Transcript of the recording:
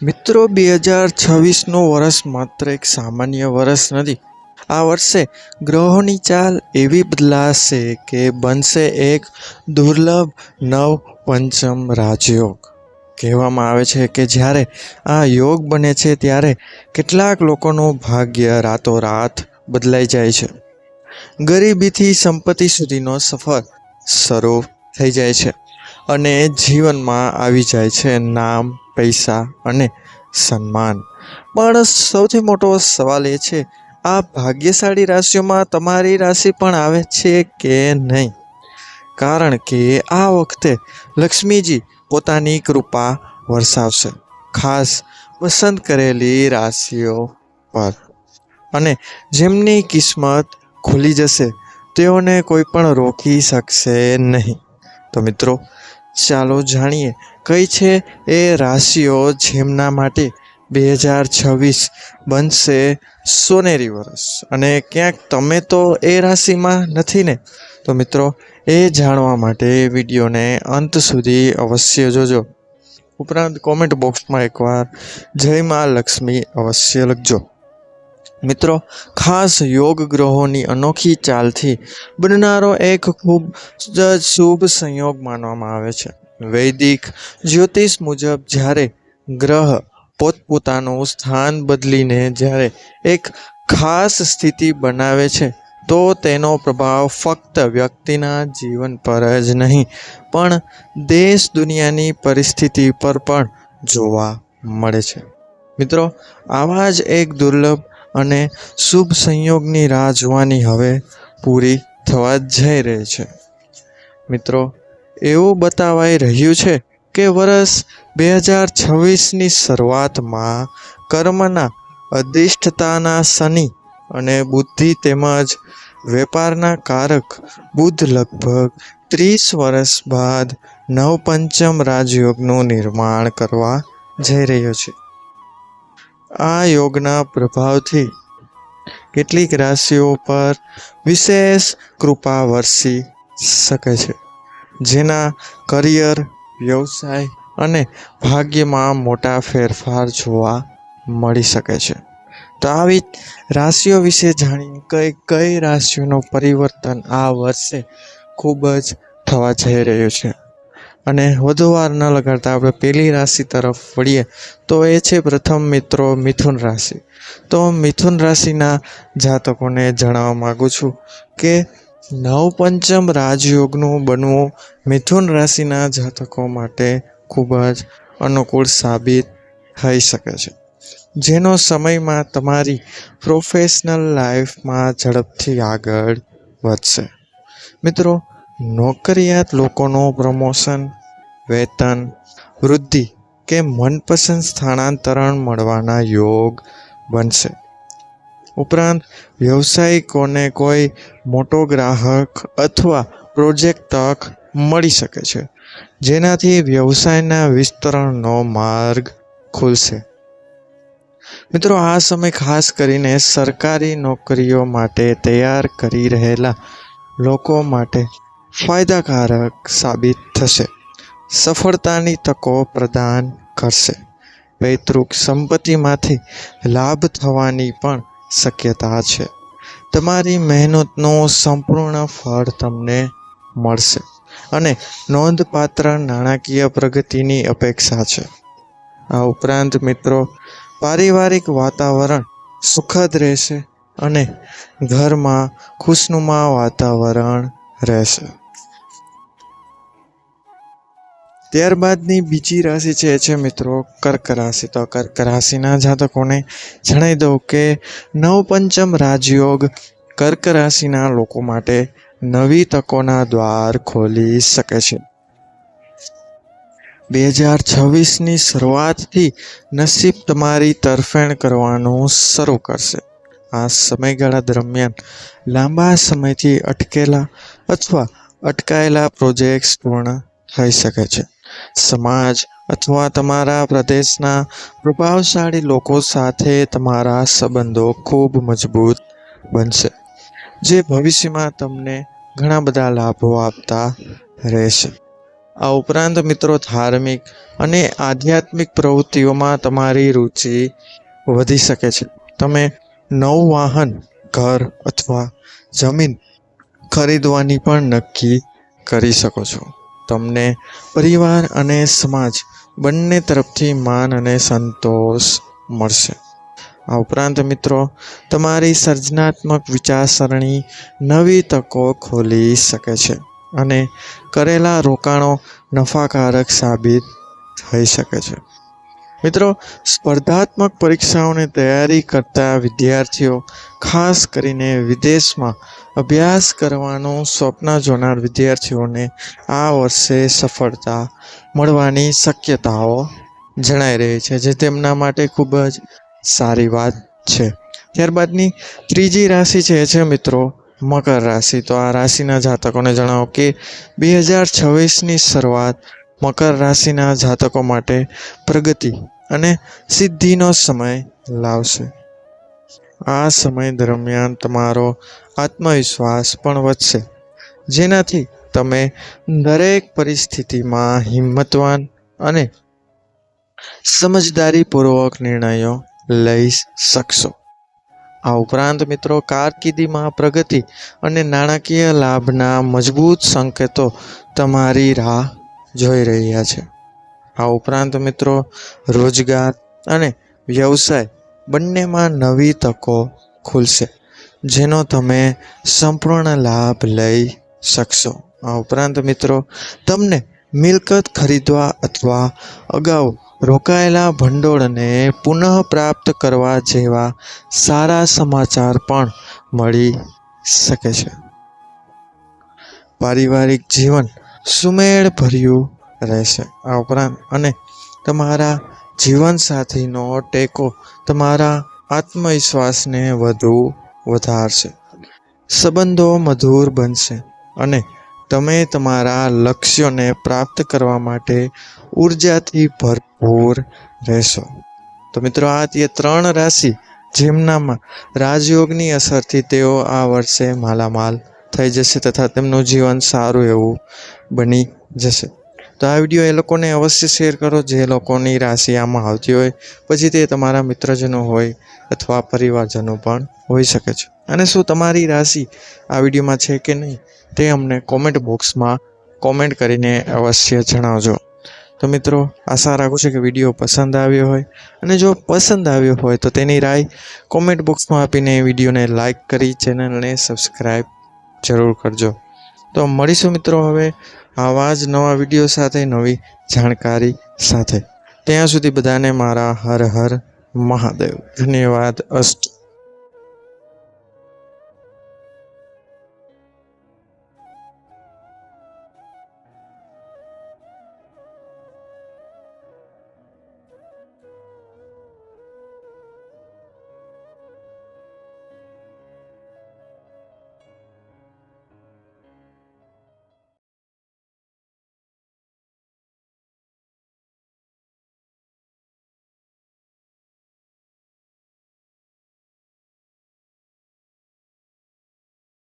મિત્રો 2026નું વર્ષ માત્ર એક સામાન્ય વર્ષ નથી. આ વર્ષે ગ્રહોની ચાલ એવી બદલાશે કે બનશે એક દુર્લભ નવ પંચમ રાજયોગ. કહેવામાં આવે છે કે જ્યારે આ યોગ બને છે ત્યારે કેટલાક લોકોનું ભાગ્ય રાતોરાત બદલાઈ જાય છે. ગરીબીથી સંપત્તિ સુધીનો સફર શરૂ થઈ જાય છે અને જીવનમાં આવી જાય છે નામ, પૈસા અને સન્માન. પણ સૌથી મોટો સવાલ એ છે, આ ભાગ્યશાળી રાશિઓમાં તમારી રાશિ પણ આવે છે કે નહીં? કારણ કે આ વખતે લક્ષ્મીજી પોતાની કૃપા વરસાવશે, ખાસ પસંદ કરેલી રાશિઓ પર. અને જેમની કિસ્મત ખુલી જશે તેઓને કોઈ પણ રોકી શકશે નહીં. તો મિત્રો, ચાલો જાણીએ કઈ છે એ રાશિઓ જેમના માટે 2026 બનશે સોનેરી વર્ષ. અને ક્યાંક તમે તો એ રાશિમાં નથી ને? તો મિત્રો, એ જાણવા માટે વિડીયોને અંત સુધી અવશ્ય જોજો. ઉપરાંત કોમેન્ટ બોક્સમાં એકવાર જય માં લક્ષ્મી અવશ્ય લખજો. મિત્રો, ખાસ યોગ ગ્રહોની અનોખી ચાલથી બનનારો એક ખૂબ જ શુભ સંયોગ માનવામાં આવે છે. વૈદિક જ્યોતિષ મુજબ જ્યારે ગ્રહ પોતપોતાનું સ્થાન બદલીને જ્યારે એક ખાસ સ્થિતિ બનાવે છે તો તેનો પ્રભાવ ફક્ત વ્યક્તિના જીવન પર જ નહીં પણ દેશ દુનિયાની પરિસ્થિતિ પર પણ જોવા મળે છે. મિત્રો, આવા જ એક દુર્લભ અને શુભ સંયોગની રાહ જોવાની હવે પૂરી થવા જઈ રહી છે. મિત્રો, એવું બતાવાઈ રહ્યું છે કે વર્ષ 2026ની શરૂઆતમાં કર્મના અધિષ્ઠતાના શનિ અને બુદ્ધિ તેમજ વેપારના કારક બુધ લગભગ 30 વર્ષ બાદ નવપંચમ રાજયોગનું નિર્માણ કરવા જઈ રહ્યો છે. આ યોગના પ્રભાવથી કેટલીક રાશિઓ પર વિશેષ કૃપા વરસી શકે છે, જેના કરિયર, વ્યવસાય અને ભાગ્યમાં મોટા ફેરફાર જોવા મળી શકે છે. તો આવી રાશિઓ વિશે જાણીએ કઈ રાશિઓનું પરિવર્તન આ વર્ષે ખૂબ જ થવા જઈ રહ્યું છે. અને વધુ વાર ન લગાડતા આપણે પહેલી રાશિ તરફ વળીએ તો એ છે પ્રથમ મિત્રો મિથુન રાશિ. તો મિથુન રાશિના જાતકોને જણાવવા માગું છું કે નવપંચમ રાજયોગનું બનવું મિથુન રાશિના જાતકો માટે ખૂબ જ અનુકૂળ સાબિત થઈ શકે છે, જેનો સમયમાં તમારી પ્રોફેશનલ લાઈફમાં ઝડપથી આગળ વધશે. મિત્રો, નોકરિયાત લોકોનું પ્રમોશન, વેતન વૃદ્ધિ કે મનપસંદ સ્થાનાંતરણ મળવાના યોગ બનશે. ઉપરાંત વ્યવસાયિકોને કોઈ મોટો ગ્રાહક અથવા પ્રોજેક્ટ તક મળી શકે છે, જેનાથી વ્યવસાયના વિસ્તરણનો માર્ગ ખુલશે. મિત્રો, આ સમય ખાસ કરીને સરકારી નોકરીઓ માટે તૈયાર કરી રહેલા લોકો માટે ફાયદાકારક સાબિત થશે. સફળતાની તકો પ્રદાન કરશે. પૈતૃક સંપત્તિમાંથી લાભ થવાની પણ શક્યતા છે. તમારી મહેનતનું સંપૂર્ણ ફળ તમને મળશે અને નોંધપાત્ર નાણાકીય પ્રગતિની અપેક્ષા છે. આ ઉપરાંત મિત્રો, પારિવારિક વાતાવરણ સુખદ રહેશે અને ઘરમાં ખુશનુમા વાતાવરણ રહેશે. ત્યારબાદની બીજી રાશિ છે મિત્રો કર્ક રાશિ. તો કર્ક રાશિના જાતકોને જણાવી દઉં કે નવપંચમ રાજયોગ કર્ક રાશિના લોકો માટે નવી તકોના દ્વાર ખોલી શકે છે. 2026ની શરૂઆતથી નસીબ તમારી તરફેણ કરવાનું શરૂ કરશે. આ સમયગાળા દરમિયાન લાંબા સમયથી અટકેલા અથવા અટકાયેલા પ્રોજેક્ટ્સ પૂર્ણ થઈ શકે છે. સમાજ અથવા તમારા પ્રદેશના પ્રભાવશાળી લોકો સાથે તમારા સંબંધો ખૂબ મજબૂત બનશે, જે ભવિષ્યમાં તમને ઘણા બધા લાભો આપતા રહેશે. આ ઉપરાંત મિત્રો ધાર્મિક અને આધ્યાત્મિક પ્રવૃત્તિઓમાં તમારી રુચિ વધી શકે છે. તમે નવું વાહન, ઘર અથવા જમીન ખરીદવાની પણ નક્કી કરી શકો છો. તમને પરિવાર અને સમાજ બંને તરફથી માન અને સંતોષ મળશે. આ ઉપરાંત મિત્રો તમારી સર્જનાત્મક વિચારસરણી નવી તકો ખોલી શકે છે અને કરેલા રોકાણો નફાકારક સાબિત થઈ શકે છે. મિત્રો, સ્પર્ધાત્મક પરીક્ષાઓની તૈયારી કરતા વિદ્યાર્થીઓ, ખાસ કરીને વિદેશમાં અભ્યાસ કરવાનું સ્વપ્ન જોનાર વિદ્યાર્થીઓને આ વર્ષે સફળતા મળવાની શક્યતાઓ જણાઈ રહી છે, જે તેમના માટે ખૂબ જ સારી વાત છે. ત્યારબાદની ત્રીજી રાશિ છે મિત્રો મકર રાશિ. તો આ રાશિના જાતકોને જણાવો કે 2026ની શરૂઆત મકર રાશિના જાતકો માટે પ્રગતિ અને સિદ્ધિનો સમય લાવશે. આ સમય દરમિયાન તમારો આત્મવિશ્વાસ પણ વધશે, જેનાથી તમે દરેક પરિસ્થિતિમાં હિંમતવાન અને સમજદારીપૂર્વક નિર્ણયો લઈ શકશો. આ ઉપરાંત મિત્રો કારકિર્દીમાં પ્રગતિ અને નાણાકીય લાભના મજબૂત સંકેતો તમારી રાહ જોઈ રહ્યા છે. આ ઉપરાંત મિત્રો રોજગાર અને વ્યવસાય બંનેમાં નવી તકો ખુલશે, જેનો તમે સંપૂર્ણ લાભ લઈ શકશો. આ ઉપરાંત મિત્રો તમને મિલકત ખરીદવા અથવા અગાઉ રોકાયેલા ભંડોળને પુનઃપ્રાપ્ત કરવા જેવા સારા સમાચાર પણ મળી શકે છે. પારિવારિક જીવન સુમેળભર્યું રહેશે. આ ઉપરાંત અને તમારા જીવનસાથીનો ટેકો તમારા આત્મવિશ્વાસને વધુ વધારશે. સંબંધો મધુર બનશે અને તમે તમારા લક્ષ્યોને પ્રાપ્ત કરવા માટે ઉર્જાથી ભરપૂર રહેશો. તો મિત્રો, આ તે 3 રાશિ જેમનામાં રાજયોગની અસરથી તેઓ આ વર્ષે માલામાલ થઈ જશે તથા તેમનું જીવન સારું એવું બની જશે. તો આ વિડીયો એ લોકોને અવશ્ય શેર કરો જે લોકોની રાશિ આમાં આવતી હોય, પછી તે તમારા મિત્રજનો હોય અથવા પરિવારજનો પણ હોઈ શકે છે. અને શું તમારી રાશિ આ વિડીયોમાં છે કે નહીં તે અમને કોમેન્ટ બોક્સમાં કોમેન્ટ કરીને અવશ્ય જણાવજો. તો મિત્રો, આશા રાખું છું કે વિડીયો પસંદ આવ્યો હોય, અને જો પસંદ આવ્યો હોય તો તેની રાય કોમેન્ટ બોક્સમાં આપીને વિડીયોને લાઇક કરી ચેનલને સબસ્ક્રાઈબ જરૂર કરજો. તો મળીશું મિત્રો હવે આવા જ નવા વિડીયો સાથે, નવી જાણકારી સાથે. ત્યાં સુધી બધાને મારા હર હર મહાદેવ. ધન્યવાદ. અસ્તુ.